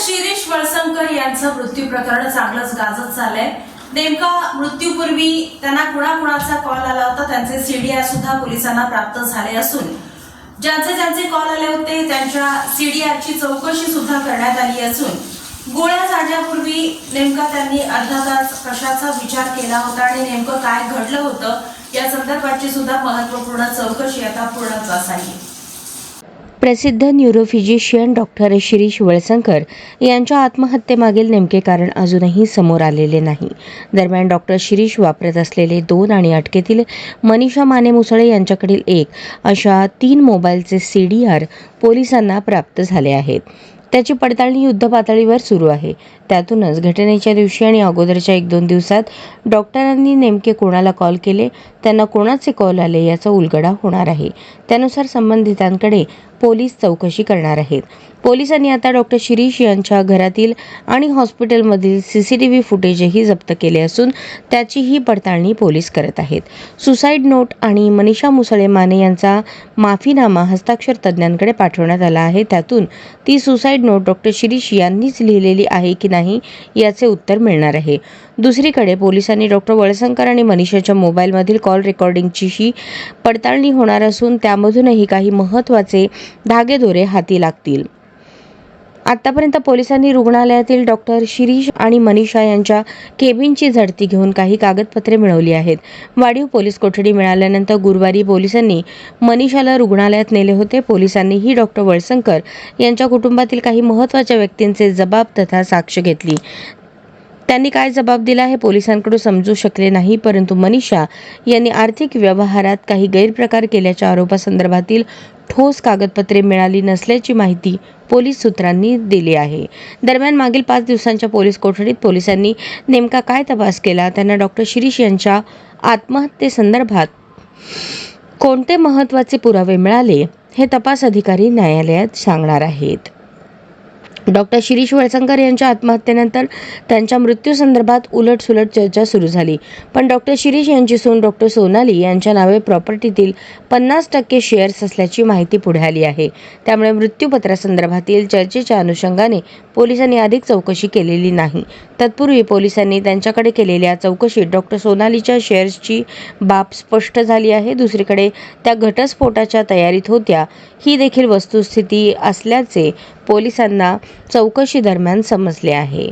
शिरीष वळसंकर यांचं मृत्यू प्रकरण चांगलंच गाजत चाललंय। नेमका मृत्यूपूर्वी त्यांना कुणाकुणाचा कॉल आला होता, त्यांचे सीडीआर सुद्धा पोलिसांना प्राप्त झाले असून ज्यांचे कॉल आले होते त्यांच्या सीडीआरची चौकशी सुद्धा करण्यात आली असून गोळ्या झाडण्यापूर्वी नेमका त्यांनी अर्धा तास कशाचा विचार केला होता आणि नेमकं काय घडलं होतं या संदर्भाची सुद्धा महत्त्वपूर्ण चौकशी आता पूर्ण झाली। प्रसिद्ध न्यूरोफिजिशियन डॉक्टर शिरीष वळसंकर यांच्या आत्महत्येमागील नेमके कारण अजूनही समोर आलेले नाही। दरम्यान डॉक्टर शिरीष वापरत असलेले 2 आणि अटकेतील मनीषा माने मुसळे यांच्याकडील 1 अशा 3 मोबाईलचे सीडीआर पोलिसांना प्राप्त झाले आहेत। त्याची पडताळणी युद्धपातळीवर सुरू आहे। त्यातूनच घटनेच्या दिवशी आणि अगोदरच्या 1-2 दिवसात डॉक्टरांनी नेमके कोणाला कॉल केले, त्यांना कोणाचे कॉल आले याचा उलगडा होणार आहे। त्यानुसार संबंधितांकडे पोलीस चौकशी करणार आहेत। पोलिसांनी आता डॉक्टर शिरीष यांच्या घरातील आणि हॉस्पिटलमधील सीसीटीव्ही फुटेजही जप्त केले असून त्याचीही पडताळणी पोलीस करत आहेत। सुसाईड नोट आणि मनीषा मुसळे माने यांचा माफीनामा हस्ताक्षर तज्ज्ञांकडे पाठवण्यात आला आहे। त्यातून ती सुसाईड नोट डॉक्टर शिरीष यांनीच लिहिलेली आहे की नाही याचे उत्तर मिळणार आहे। दुसरीकडे पोलिसांनी डॉक्टर वळसंकर आणि मनीषाच्या मोबाईलमधील कॉल रेकॉर्डिंगचीही पडताळणी होणार असून त्यामधूनही काही महत्त्वाचे धागेदोरे हाती लागतील। आतापर्यंत पोलिसांनी रुग्णालयातील डॉक्टर शिरीष आणि मनीषा यांच्या केबिनची झडती घेऊन काही कागदपत्रे मिळवली आहेत। वाढीव पोलीस कोठडी मिळाल्यानंतर गुरुवारी पोलिसांनी मनीषाला रुग्णालयात नेले होते। पोलिसांनीही डॉक्टर वळसंकर यांच्या कुटुंबातील काही महत्त्वाच्या व्यक्तींचे जबाब तथा साक्ष घेतली। त्यांनी काय जबाब दिला हे पोलिसांकडून समजू शकले नाही, परंतु मनीषा यांनी आर्थिक व्यवहारात काही गैरप्रकार केल्याच्या आरोपासंदर्भातील ठोस कागदपत्रे मिळाली नसल्याची माहिती पोलीस सूत्रांनी दिली आहे। दरम्यान मागील 5 दिवसांच्या पोलीस कोठडीत पोलिसांनी नेमका काय तपास केला, त्यांना डॉक्टर शिरीष यांच्या आत्महत्येसंदर्भात कोणते महत्त्वाचे पुरावे मिळाले हे तपास अधिकारी न्यायालयात सांगणार आहेत। डॉक्टर शिरीष वळसंकर यांच्या आत्महत्येनंतर त्यांच्या मृत्यूसंदर्भात उलटसुलट चर्चा सुरू झाली, पण डॉक्टर शिरीष यांची सून डॉक्टर सोनाली यांच्या नावे प्रॉपर्टीतील 50% शेअर्स असल्याची माहिती पुढे आली आहे। त्यामुळे मृत्यूपत्रासंदर्भातील चर्चेच्या अनुषंगाने पोलिसांनी अधिक चौकशी केलेली नाही। तत्पूर्वी पोलिसांनी त्यांच्याकडे केलेल्या चौकशीत डॉक्टर सोनालीच्या शेअर्सची बाब स्पष्ट झाली आहे। दुसरीकडे त्या घटस्फोटाच्या तयारीत होत्या ही देखील वस्तुस्थिती असल्याचे पोलिसांना चौकशी दरम्यान समजले आहे।